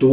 2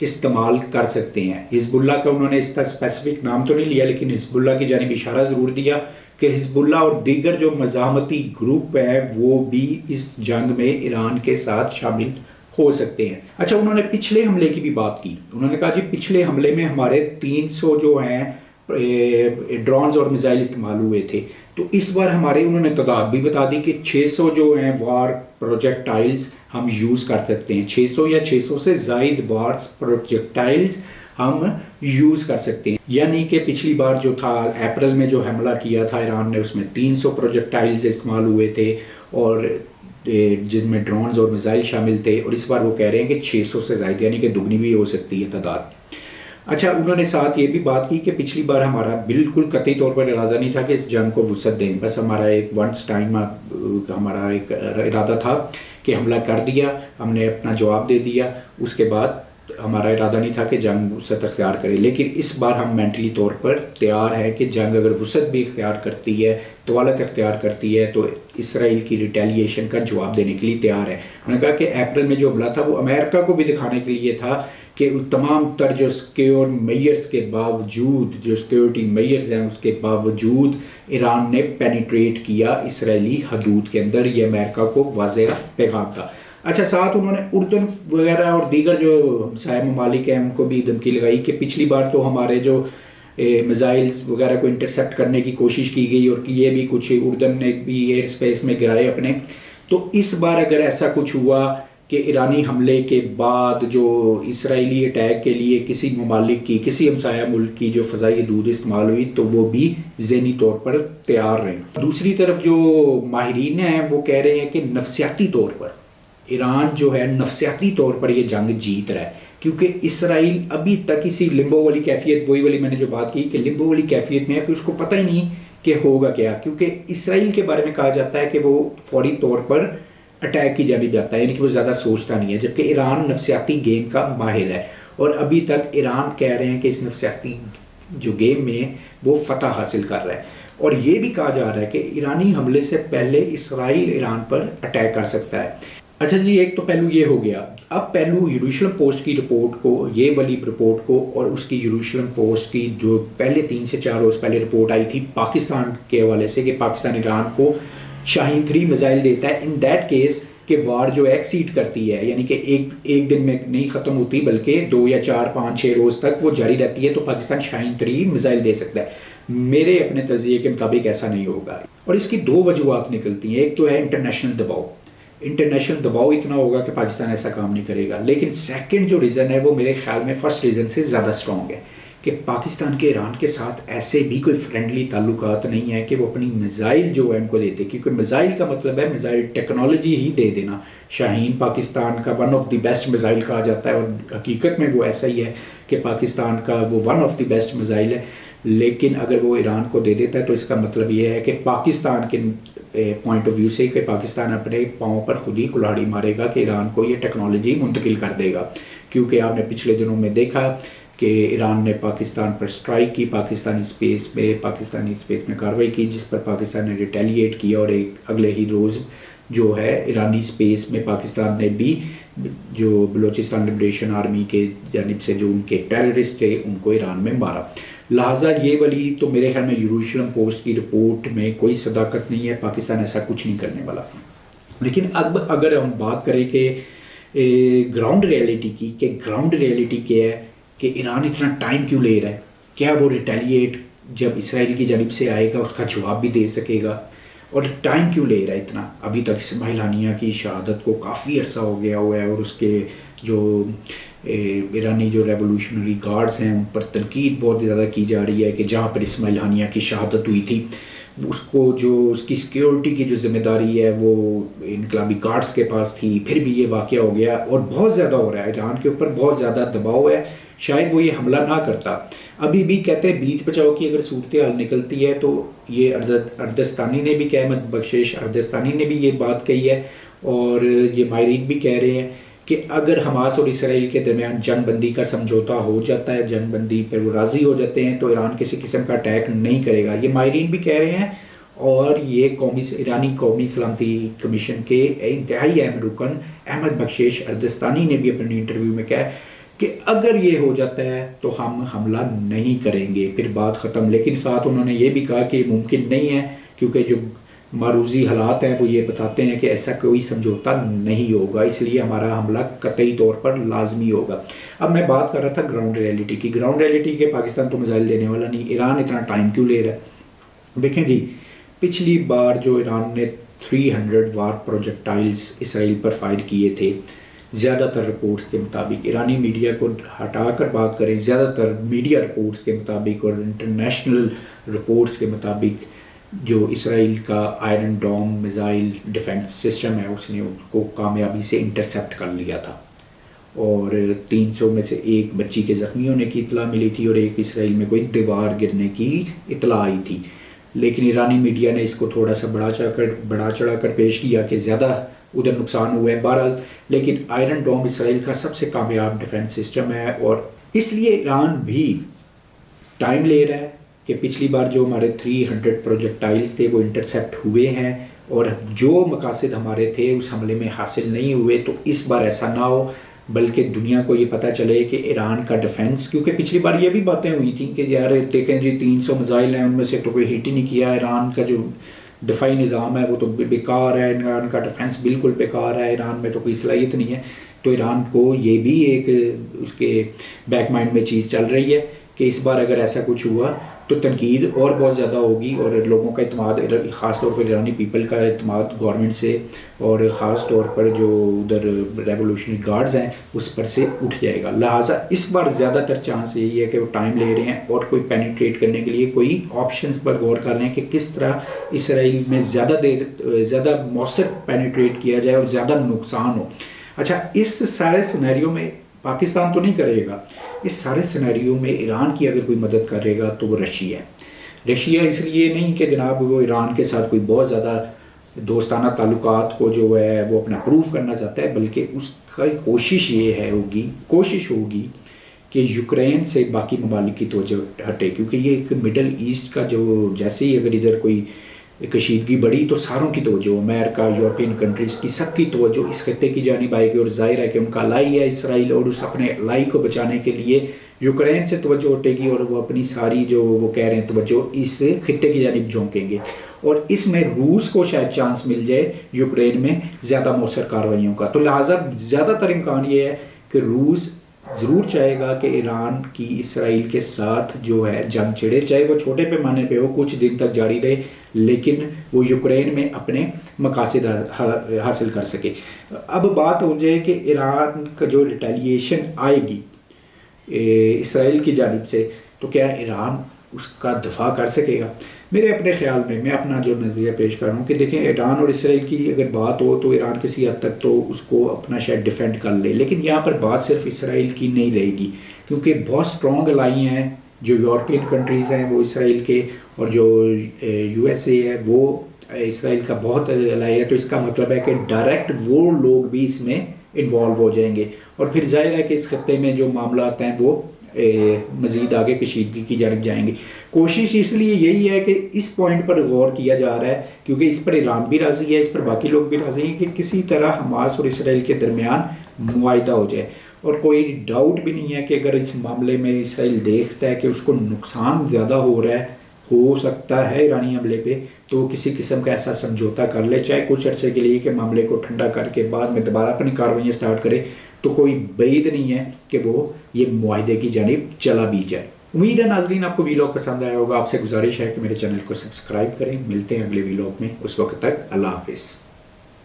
استعمال کر سکتے ہیں. حزب اللہ کا انہوں نے اس کا اسپیسیفک نام تو نہیں لیا لیکن حزب اللہ کی جانب اشارہ ضرور دیا کہ حزب اللہ اور دیگر جو مزاحمتی گروپ ہیں وہ بھی اس جنگ میں ایران کے ساتھ شامل ہو سکتے ہیں. اچھا انہوں نے پچھلے حملے کی بھی بات کی. انہوں نے کہا جی پچھلے حملے میں ہمارے 300 جو ہیں ڈرونز اور میزائل استعمال ہوئے تھے. تو اس بار ہمارے انہوں نے تعداد بھی بتا دی کہ 600 جو ہیں وار پروجیکٹائلز ہم یوز کر سکتے ہیں. 600 یا 600 سے زائد وار پروجیکٹائلز ہم یوز کر سکتے ہیں. یعنی کہ پچھلی بار جو تھا اپریل میں جو حملہ کیا تھا ایران نے اس میں 300 پروجیکٹائلز استعمال ہوئے تھے اور جس میں ڈرونز اور میزائل شامل تھے, اور اس بار وہ کہہ رہے ہیں کہ 600 سے زائد یعنی کہ دگنی بھی ہو سکتی ہے تعداد. اچھا انہوں نے ساتھ یہ بھی بات کی کہ پچھلی بار ہمارا بالکل قطعی طور پر ارادہ نہیں تھا کہ اس جنگ کو وسعت دیں, بس ہمارا ایک ونس ٹائم ہمارا ایک ارادہ تھا کہ حملہ کر دیا, ہم نے اپنا جواب دے دیا, اس کے بعد ہمارا ارادہ نہیں تھا کہ جنگ وسعت اختیار کرے. لیکن اس بار ہم مینٹلی طور پر تیار ہیں کہ جنگ اگر وسعت بھی اختیار کرتی ہے, طوالت اختیار کرتی ہے, تو اسرائیل کی ریٹیلیشن کا جواب دینے کے لیے تیار ہے. انہوں نے کہا کہ اپریل میں جو حملہ تھا وہ امریکہ کو بھی دکھانے کے لیے تھا کہ تمام تر جو سیکیور میئرز کے باوجود, جو سیکیورٹی میئرز ہیں اس کے باوجود ایران نے پینیٹریٹ کیا اسرائیلی حدود کے اندر. یہ امریکہ کو واضح پیغام تھا. اچھا ساتھ انہوں نے اردن وغیرہ اور دیگر جو ہمسائے ممالک ہیں ان کو بھی دھمکی لگائی کہ پچھلی بار تو ہمارے جو میزائلز وغیرہ کو انٹرسیپٹ کرنے کی کوشش کی گئی اور یہ بھی کچھ اردن نے بھی ایئر اسپیس میں گرائے اپنے. تو اس بار اگر ایسا کچھ ہوا کہ ایرانی حملے کے بعد جو اسرائیلی اٹیک کے لیے کسی ممالک کی, کسی ہمسایہ ملک کی جو فضائی حدود استعمال ہوئی تو وہ بھی ذہنی طور پر تیار رہیں. دوسری طرف جو ماہرین ہیں وہ کہہ رہے ہیں کہ نفسیاتی طور پر ایران جو ہے نفسیاتی طور پر یہ جنگ جیت رہا ہے, کیونکہ اسرائیل ابھی تک اسی لمبو والی کیفیت, وہی والی میں نے جو بات کی کہ لمبو والی کیفیت میں ہے کہ اس کو پتہ ہی نہیں کہ ہوگا کیا, کیونکہ اسرائیل کے بارے میں کہا جاتا ہے کہ وہ فوری طور پر اٹیک کی جانب جاتا ہے, یعنی کہ وہ زیادہ سوچتا نہیں ہے, جبکہ ایران نفسیاتی گیم کا ماہر ہے اور ابھی تک ایران کہہ رہے ہیں کہ اس نفسیاتی جو گیم میں وہ فتح حاصل کر رہا ہے. اور یہ بھی کہا جا رہا ہے کہ ایرانی حملے سے پہلے اسرائیل ایران پر اٹیک کر سکتا ہے. اچھا جی ایک تو پہلو یہ ہو گیا. اب پہلو یروشلم پوسٹ کی رپورٹ کو, یہ والی رپورٹ کو, اور اس کی یروشلم پوسٹ کی جو پہلے 3 سے 4 روز پہلے رپورٹ آئی تھی پاکستان کے حوالے سے کہ پاکستان ایران کو شاہین 3 میزائل دیتا ہے ان دیٹ کیس کہ وار جو ایکسیڈ کرتی ہے, یعنی کہ ایک دن میں نہیں ختم ہوتی بلکہ 2 یا 4 5 6 روز تک وہ جاری رہتی ہے, تو پاکستان شاہین 3 میزائل دے سکتا ہے. میرے اپنے تجزیے کے مطابق ایسا نہیں ہوگا, اور اس کی 2 وجوہات نکلتی ہیں. ایک تو ہے انٹرنیشنل دباؤ, انٹرنیشنل دباؤ اتنا ہوگا کہ پاکستان ایسا کام نہیں کرے گا. لیکن سیکنڈ جو ریزن ہے وہ میرے خیال میں فرسٹ ریزن سے زیادہ اسٹرانگ ہے کہ پاکستان کے ایران کے ساتھ ایسے بھی کوئی فرینڈلی تعلقات نہیں ہیں کہ وہ اپنی میزائل جو ہے ان کو دیتے, کیونکہ میزائل کا مطلب ہے میزائل ٹیکنالوجی ہی دے دینا. شاہین پاکستان کا one of the best missile کہا جاتا ہے اور حقیقت میں وہ ایسا ہی ہے کہ پاکستان کا وہ one of the best missile ہے. لیکن اگر وہ ایران کو دے دیتا ہے تو اس کا مطلب یہ ہے کہ پاکستان کے پوائنٹ آف ویو سے کہ پاکستان اپنے پاؤں پر خود ہی کلاڑی مارے گا کہ ایران کو یہ ٹیکنالوجی منتقل کر دے گا. کیونکہ آپ نے پچھلے دنوں میں دیکھا کہ ایران نے پاکستان پر اسٹرائک کی, پاکستانی اسپیس میں کارروائی کی, جس پر پاکستان نے ریٹیلیٹ کیا, اور ایک اگلے ہی روز جو ہے ایرانی اسپیس میں پاکستان نے بھی جو بلوچستان لبریشن آرمی کے جانب سے جو ان کے ٹیررسٹ تھے ان کو ایران میں مارا. لہٰذا یہ والی تو میرے خیال میں یروشلم پوسٹ کی رپورٹ میں کوئی صداقت نہیں ہے, پاکستان ایسا کچھ نہیں کرنے والا. لیکن اب اگر ہم بات کریں کہ گراؤنڈ ریئلٹی کی, کہ گراؤنڈ ریئلٹی کیا ہے کہ ایران اتنا ٹائم کیوں لے رہا ہے, کیا وہ ریٹیلیٹ جب اسرائیل کی جانب سے آئے گا اس کا جواب بھی دے سکے گا, اور ٹائم کیوں لے رہا ہے اتنا. ابھی تک اسماعیل ہانیہ کی شہادت کو کافی عرصہ ہو گیا ہوا ہے, اور اس کے جو ایرانی جو ریولوشنری گارڈز ہیں ان پر تنقید بہت زیادہ کی جا رہی ہے کہ جہاں پر اسماعیل ہانیہ کی شہادت ہوئی تھی اس کو جو اس کی سیکیورٹی کی جو ذمہ داری ہے وہ انقلابی گارڈز کے پاس تھی. پھر بھی یہ واقعہ ہو گیا اور بہت زیادہ ہو رہا ہے, ایران کے اوپر بہت زیادہ دباؤ ہے. شاید وہ یہ حملہ نہ کرتا. ابھی بھی کہتے ہیں بیچ بچاؤ کی اگر صورتحال نکلتی ہے تو یہ اردستانی نے بھی, کہ احمد بخشش اردستانی نے بھی یہ بات کہی ہے, اور یہ ماہرین بھی کہہ رہے ہیں کہ اگر حماس اور اسرائیل کے درمیان جنگ بندی کا سمجھوتا ہو جاتا ہے, جنگ بندی پر وہ راضی ہو جاتے ہیں, تو ایران کسی قسم کا اٹیک نہیں کرے گا. یہ ماہرین بھی کہہ رہے ہیں, اور یہ ایرانی قومی سلامتی کمیشن کے انتہائی اہم رکن احمد بخشش اردستانی نے بھی اپنے انٹرویو میں کہا کہ اگر یہ ہو جاتا ہے تو ہم حملہ نہیں کریں گے، پھر بات ختم۔ لیکن ساتھ انہوں نے یہ بھی کہا کہ ممکن نہیں ہے، کیونکہ جو معروضی حالات ہیں وہ یہ بتاتے ہیں کہ ایسا کوئی سمجھوتا نہیں ہوگا، اس لیے ہمارا حملہ قطعی طور پر لازمی ہوگا۔ اب میں بات کر رہا تھا گراؤنڈ ریئلٹی کی، گراؤنڈ ریئلٹی کے پاکستان تو میزائل دینے والا نہیں، ایران اتنا ٹائم کیوں لے رہا ہے؟ دیکھیں جی، پچھلی بار جو ایران نے 300 وار پروجیکٹائلز اسرائیل پر فائر کیے تھے، زیادہ تر رپورٹس کے مطابق، ایرانی میڈیا کو ہٹا کر بات کریں، زیادہ تر میڈیا رپورٹس کے مطابق اور انٹرنیشنل رپورٹس کے مطابق، جو اسرائیل کا Iron Dome missile defence system ہے اس نے ان کو کامیابی سے انٹرسیپٹ کر لیا تھا، اور 300 میں سے ایک بچی کے زخمی ہونے کی اطلاع ملی تھی اور ایک اسرائیل میں کوئی دیوار گرنے کی اطلاع آئی تھی۔ لیکن ایرانی میڈیا نے اس کو تھوڑا سا بڑا چڑھا کر پیش کیا کہ زیادہ ادھر نقصان ہوا ہے۔ بہرحال لیکن آئرن ڈوم اسرائیل کا سب سے کامیاب ڈیفنس سسٹم ہے، اور اس لیے ایران بھی ٹائم لے رہا ہے کہ پچھلی بار جو ہمارے 300 پروجیکٹائلز تھے وہ انٹرسیپٹ ہوئے ہیں، اور جو مقاصد ہمارے تھے اس حملے میں حاصل نہیں ہوئے، تو اس بار ایسا نہ ہو، بلکہ دنیا کو یہ پتہ چلے کہ ایران کا ڈیفنس، کیونکہ پچھلی بار یہ بھی باتیں ہوئی تھیں کہ یار دیکھیں جی 300 میزائل ہیں، ان میں سے تو کوئی ہٹ ہی نہیں کیا، ایران کا جو دفاعی نظام ہے وہ تو بیکار ہے، ایران کا ڈیفنس بالکل بیکار ہے، ایران میں تو کوئی صلاحیت نہیں ہے۔ تو ایران کو یہ بھی ایک اس کے بیک مائنڈ میں چیز چل رہی ہے کہ اس بار اگر ایسا کچھ ہوا تو تنقید اور بہت زیادہ ہوگی، اور لوگوں کا اعتماد، خاص طور پر ایرانی پیپل کا اعتماد گورنمنٹ سے، اور خاص طور پر جو ادھر ریولوشنری گارڈز ہیں اس پر سے اٹھ جائے گا۔ لہٰذا اس بار زیادہ تر چانس یہی ہے کہ وہ ٹائم لے رہے ہیں اور کوئی پینیٹریٹ کرنے کے لیے کوئی آپشنز پر غور کر رہے ہیں کہ کس طرح اسرائیل میں زیادہ مؤثر پینیٹریٹ کیا جائے اور زیادہ نقصان ہو۔ اچھا، اس سارے سینیریو میں پاکستان تو نہیں کرے گا، اس سارے سینیریو میں ایران کی اگر کوئی مدد کرے گا تو وہ رشیا ہے۔ رشیا اس لیے نہیں کہ جناب وہ ایران کے ساتھ کوئی بہت زیادہ دوستانہ تعلقات کو جو ہے وہ اپنا پروف کرنا چاہتا ہے، بلکہ اس کا کوشش یہ ہوگی کہ یوکرین سے باقی ممالک کی توجہ ہٹے، کیونکہ یہ ایک مڈل ایسٹ کا جو جیسے ہی اگر ادھر کوئی کشیدگی بڑھی تو ساروں کی توجہ، امریکہ، یورپین کنٹریز کی سب کی توجہ اس خطے کی جانب آئے گی، اور ظاہر ہے کہ ان کا الائی ہے اسرائیل، اور اس اپنے الائی کو بچانے کے لیے یوکرین سے توجہ ہٹے گی، اور وہ اپنی ساری جو وہ کہہ رہے ہیں توجہ اس خطے کی جانب جھونکیں گے، اور اس میں روس کو شاید چانس مل جائے یوکرین میں زیادہ مؤثر کارروائیوں کا۔ تو لہٰذا زیادہ تر امکان یہ ہے کہ روس ضرور چاہے گا کہ ایران کی اسرائیل کے ساتھ جو ہے جنگ چھڑے، چاہے وہ چھوٹے پیمانے پہ ہو، کچھ دن تک جاری رہے، لیکن وہ یوکرین میں اپنے مقاصد حاصل کر سکے۔ اب بات ہو جائے کہ ایران کا جو ریٹیلیشن آئے گی اسرائیل کی جانب سے، تو کیا ایران اس کا دفاع کر سکے گا؟ میرے اپنے خیال میں اپنا جو نظریہ پیش کر رہا ہوں کہ دیکھیں، ایران اور اسرائیل کی اگر بات ہو تو ایران کسی حد تک تو اس کو اپنا شاید ڈیفینڈ کر لے، لیکن یہاں پر بات صرف اسرائیل کی نہیں رہے گی، کیونکہ بہت اسٹرانگ الائی ہیں جو یورپین کنٹریز ہیں وہ اسرائیل کے، اور جو یو ایس اے ہے وہ اسرائیل کا بہت الائی ہے۔ تو اس کا مطلب ہے کہ ڈائریکٹ وہ لوگ بھی اس میں انوالو ہو جائیں گے، اور پھر ظاہر ہے کہ اس خطے میں جو معاملات ہیں وہ مزید آگے کشیدگی کی جانب جائیں گے۔ کوشش اس لیے یہی ہے کہ اس پوائنٹ پر غور کیا جا رہا ہے، کیونکہ اس پر ایران بھی راضی ہے، اس پر باقی لوگ بھی راضی ہیں، کہ کسی طرح حماس اور اسرائیل کے درمیان معاہدہ ہو جائے، اور کوئی ڈاؤٹ بھی نہیں ہے کہ اگر اس معاملے میں اسرائیل دیکھتا ہے کہ اس کو نقصان زیادہ ہو سکتا ہے ایرانی حملے پہ، تو کسی قسم کا ایسا سمجھوتا کر لے، چاہے کچھ عرصے کے لیے، کہ معاملے کو ٹھنڈا کر کے بعد میں دوبارہ اپنی کارروائیاں سٹارٹ کرے، تو کوئی بعید نہیں ہے کہ وہ یہ معاہدے کی جانب چلا بھی جائے۔ امید ہے ناظرین آپ کو ویلاگ پسند آیا ہوگا۔ آپ سے گزارش ہے کہ میرے چینل کو سبسکرائب کریں۔ ملتے ہیں اگلے ویلاگ میں، اس وقت تک اللہ حافظ۔